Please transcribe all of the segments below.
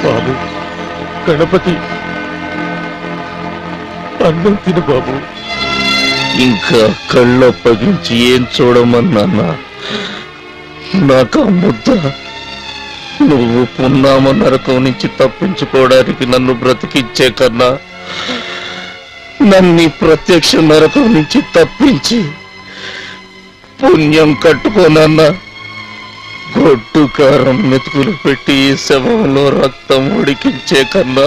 బాబు గణపతి అన్నం తిను బాబు. ఇంకా కళ్ళప్పగించి ఏం చూడమన్నా నాకు ఆ ముద్ద. నువ్వు పున్నామ నరకం నుంచి తప్పించుకోవడానికి నన్ను బ్రతికించే కన్నా నన్ను ప్రత్యక్ష నరకం నుంచి తప్పించి పుణ్యం కట్టుకోనన్నా. గొడ్డు కారం మెతుకులు పెట్టి ఈ శవంలో రక్తం ఉడికించే కన్నా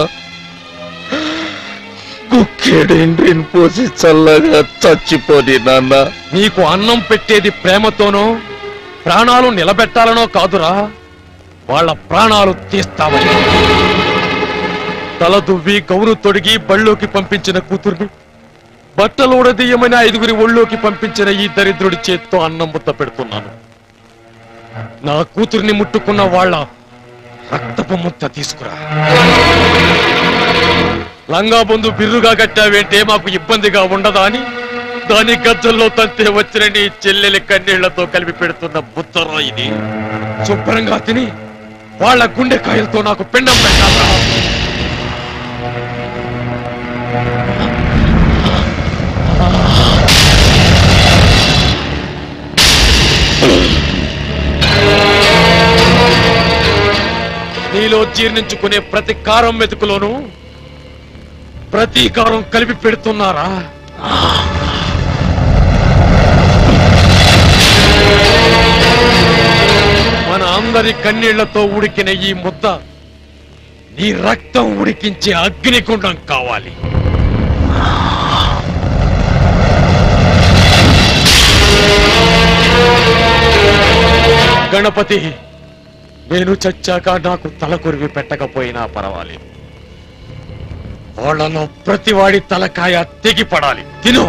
కుక్కెడిండ్రిని పోసి చల్లగా చచ్చిపోని నాన్న. నీకు అన్నం పెట్టేది ప్రేమతోనో ప్రాణాలు నిలబెట్టాలనో కాదురా, వాళ్ళ ప్రాణాలు తీస్తామని. తల దువ్వి గౌను తొడిగి బళ్ళోకి పంపించిన కూతుర్ని బట్టలు ఉడదీయమని 5గురి ఒళ్ళోకి పంపించిన ఈ దరిద్రుడి చేత్తో అన్నం ముద్ద పెడుతున్నాను. నా కూతుర్ని ముట్టుకున్న వాళ్ళ రక్తపు ముద్ద తీసుకురా. లంగా బొందు బిర్రుగా కట్టావేంటే మాకు ఇబ్బందిగా ఉండదా అని దాని గద్దల్లో తంతే వచ్చిన నీ చెల్లెలి కన్నీళ్లతో కలిపి పెడుతున్న బుత్తరా ఇది. శుభ్రంగా తిని వాళ్ళ గుండెకాయలతో నాకు పిండం పెట్టాలా? నీలో జీర్ణించుకునే ప్రతి కారం మెతుకులోనూ ప్రతీకారం కలిపి పెడుతున్నారా? మన అందరి కన్నీళ్లతో ఉడికిన ఈ ముద్ద నీ రక్తం ఉడికించే అగ్నికుండం కావాలి. గణపతి, నేను చచ్చాక నాకు తల కొరివి పెట్టకపోయినా పర్వాలేదు. వాళ్ళలో ప్రతివాడి తలకాయ తెగిపడాలి. తిను.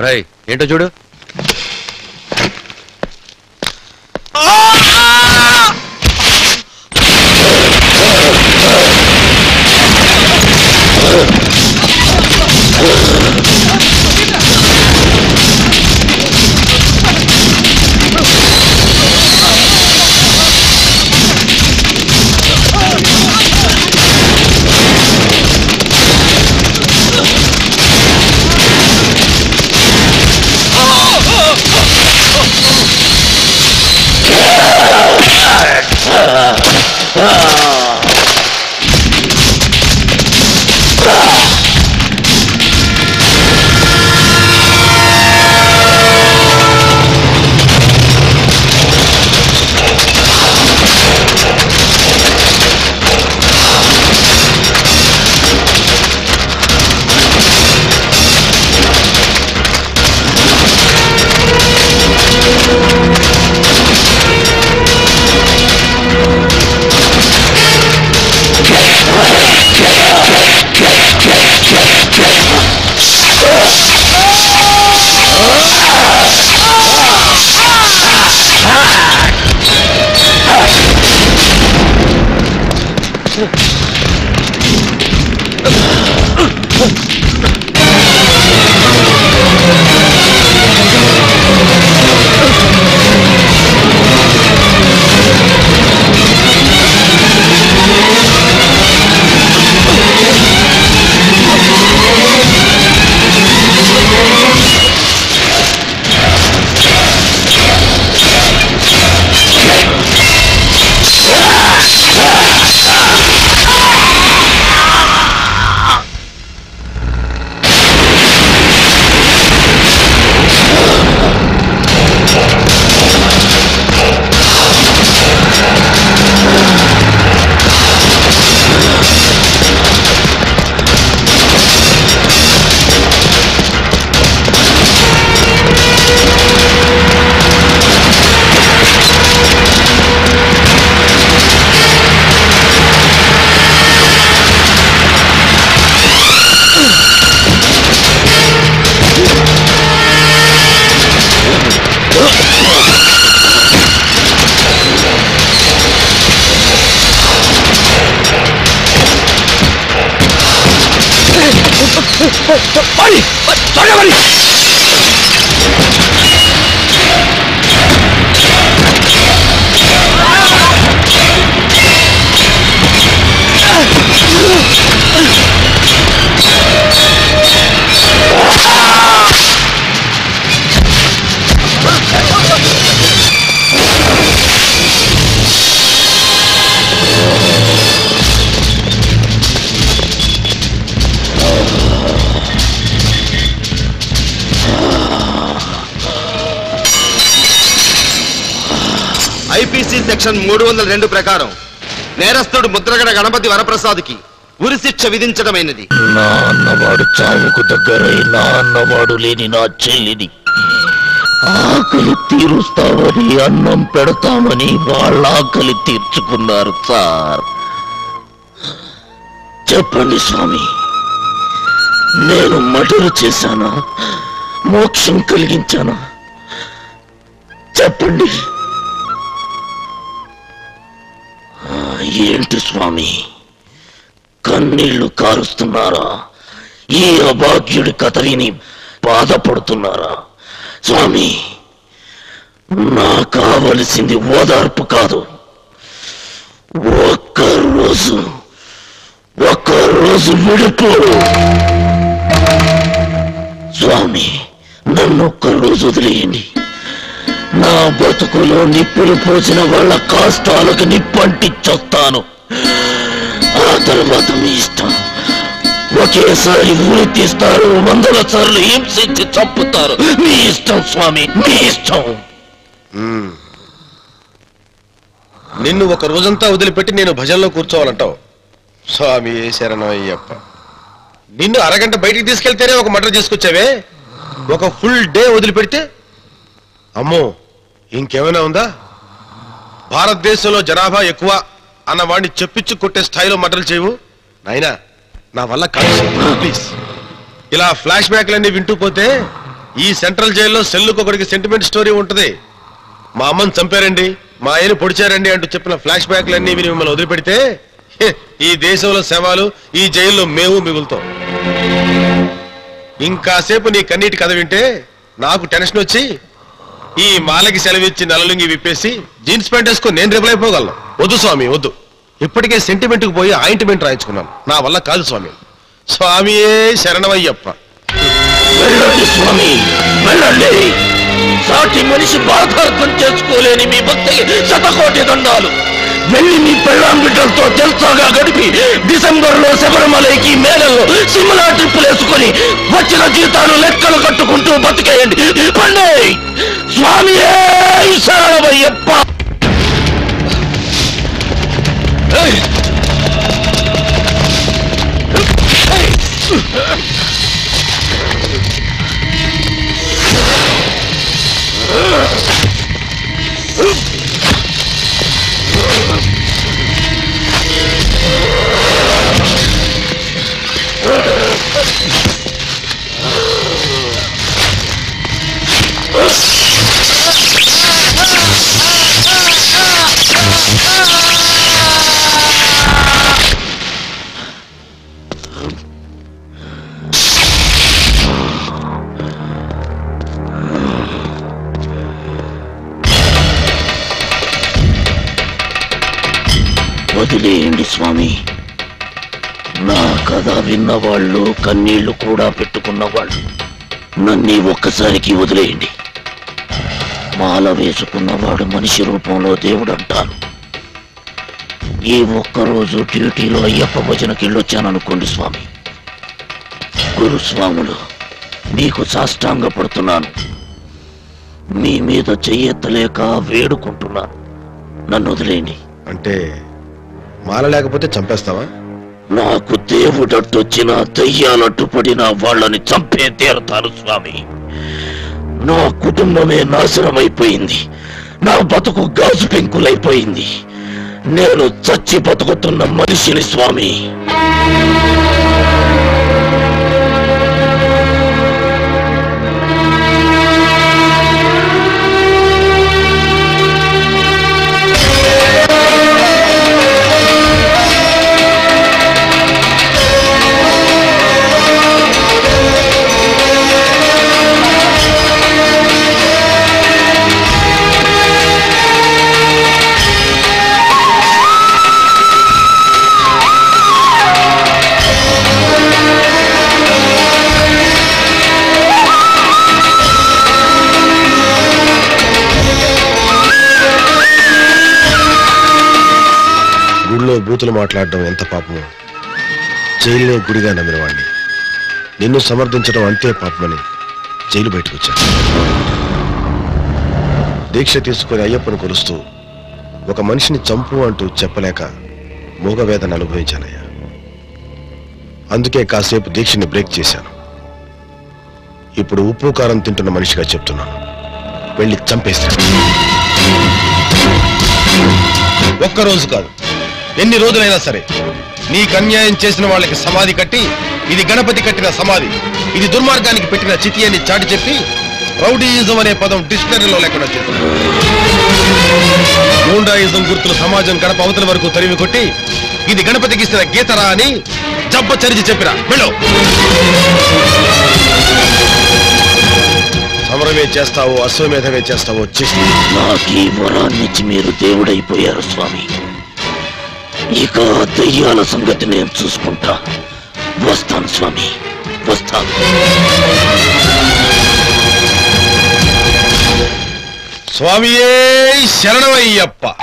రై ఏంటో చూడు. ఐపీసీ సెక్షన్ 302 ప్రకారం నేరస్తుడు ముద్రగడ గణపతి వరప్రసాద్కి ఉరి శిక్ష విధించడమైనది. నా అన్నవాడు చావుకు దగ్గరై నా అన్నవాడు లేని నా చెల్లిని ఆకలి తీరుస్తామని అన్నం పెడతామని వాళ్ళ ఆకలి తీర్చుకున్నారు సార్. చెప్పండి స్వామి, నేను మర్డర్ చేశానా, మోక్షం కలిగించానా? చెప్పండి. ఏంటి స్వామి కన్నీళ్లు కారుస్తున్నారా? ఈ అభాగ్యుడి కథ విని బాధపడుతున్నారా? స్వామి, నా కావలసింది ఓదార్పు కాదు, ఒక్కరోజు విడుపు. స్వామి, నన్ను ఒక్కరోజు వదిలేయండి. నా బతుకులో నిప్పులు పోసిన వాళ్ళ కష్టాలకు నిప్పంటిచ్చొస్తాను. ఆ తర్వాత మీ ఇష్టం. ఒకేసారి ఊరి తీస్తారు, 100 సార్లు హింసించి చంపుతారు. మీ ఇష్టం స్వామి, మీ ఇష్టం. నిన్ను ఒక రోజంతా వదిలిపెట్టి నేను భజనలో కూర్చోవాలంటావు. స్వామి శరణయ్యప్ప, నిన్ను అరగంట బయటికి తీసుకెళ్తేనే ఒక మర్డర్ చేసుకొచ్చావే, ఒక ఫుల్ డే వదిలిపెడితే అమ్మో ఇంకేమైనా ఉందా? భారతదేశంలో జనాభా ఎక్కువ అన్న వాడిని చెప్పించి కొట్టే స్థాయిలో మర్డర్లు చేయవు నాయనా. నా వల్ల కాదు ప్లీజ్. ఇలా ఫ్లాష్ బ్యాక్లన్నీ వింటూ పోతే ఈ సెంట్రల్ జైల్లో సెల్లుకు ఒకడికి సెంటిమెంట్ స్టోరీ ఉంటుంది. మా అమ్మని చంపారండి, మా ఆయన్ని పొడిచారండి అంటూ చెప్పిన ఫ్లాష్ బ్యాక్లన్నీ విని మిమ్మల్ని వదిలిపెడితే ఈ దేశంలో శవాలు, ఈ జైల్లో మేము మిగులుతాం. ఇంకాసేపు నీ కన్నీటి కథ వింటే నాకు టెన్షన్ వచ్చి ఈ మాలకి సెలవిచ్చి నల్లలుంగి విప్పేసి జీన్స్ ప్యాంట్ వేసుకొని నేను రిప్లై అయిపోగలను. వద్దు స్వామి వద్దు, ఇప్పటికే సెంటిమెంట్కి పోయి ఆయింట్మెంట్ రాయించుకున్నాను. నా వల్ల కాదు స్వామి. స్వామియే శరణమయ్యప్ప. వెళ్ళండి స్వామి, వెళ్ళండి. సాటి మనిషి బాధార్థం చేసుకోలేని మీ భక్తికి శతకోటి దండాలు. వెళ్ళి మీ పెళ్ళాం బిడ్డలతో జల్సాగా గడిపి డిసెంబర్లో శబరిమలకి, మేళల్లో సిమ్లా ట్రిప్పులు వేసుకొని వచ్చిన జీతాలు లెక్కలు కట్టుకుంటూ బతికేయండి. పండి స్వామియే శరణమయ్యప్ప. వదిలేయండి స్వామి. నా కథ విన్నవాళ్ళు, కన్నీళ్లు కూడా పెట్టుకున్నవాళ్ళు నన్ను ఒక్కసారికి వదిలేయండి. మాల వేసుకున్నవాడు మనిషి రూపంలో దేవుడు అంటారు. ఈ ఒక్కరోజు డ్యూటీలో అయ్యప్ప భజనకి వెళ్ళొచ్చాననుకోండి స్వామి. గురుస్వాములు, మీకు సాష్టాంగ పడుతున్నాను. మీ మీద చెయ్యెత్తలేక వేడుకుంటున్నాను. నన్ను వదిలేయండి. అంటే మాల లేకపోతే చంపేస్తావా? నాకు దేవుడట్టొచ్చినా దయ్యాలట్టు పడినా వాళ్ళని చంపే తీరతాను స్వామి. నా కుటుంబమే నాశనమైపోయింది. నా బతుకు గాజు పెంకులైపోయింది. నేను చచ్చి బతుకుతున్న మనిషిని స్వామి. బూతులు మాట్లాడడం ఎంత పాపమో జైలునే గుడిగా నమ్మిన వాడిని నిన్ను సమర్థించడం అంతే పాపమని జైలు బయటకు వచ్చాను. దీక్ష తీసుకుని అయ్యప్పను కొలుస్తూ ఒక మనిషిని చంపు అంటూ చెప్పలేక మూగవేదన అనుభవించానయ్యా. అందుకే కాసేపు దీక్షని బ్రేక్ చేశాను. ఇప్పుడు ఉప్పు కారం తింటున్న మనిషిగా చెప్తున్నాను, వెళ్ళి చంపేశాను. ఒక్కరోజు కాదు, ఎన్ని రోజులైనా సరే నీకు అన్యాయం చేసిన వాళ్ళకి సమాధి కట్టి, ఇది గణపతి కట్టిన సమాధి, ఇది దుర్మార్గానికి పెట్టిన చితి అని చాటి చెప్పి రౌడీయిజం అనే పదం డిక్షనరీలో లేకుండా చేశాను. గూండాయిజం గుర్తులు సమాజం గడప అవతల వరకు తరిమి కొట్టి, ఇది గణపతికి ఇస్తున్న గీతరా అని జబ్బ చరిచి చెప్పిరా. వెళ్ళు. సమరమే చేస్తావో అశ్వమేధమే చేస్తావో చేసి నాకీ వరాన్నిచ్చి మీరు దేవుడైపోయారు స్వామి. ఇక దయ్యాల సంగతి నేను చూసుకుంటా. వస్తాను స్వామి, వస్తాను. స్వామియే శరణమయ్యప్ప.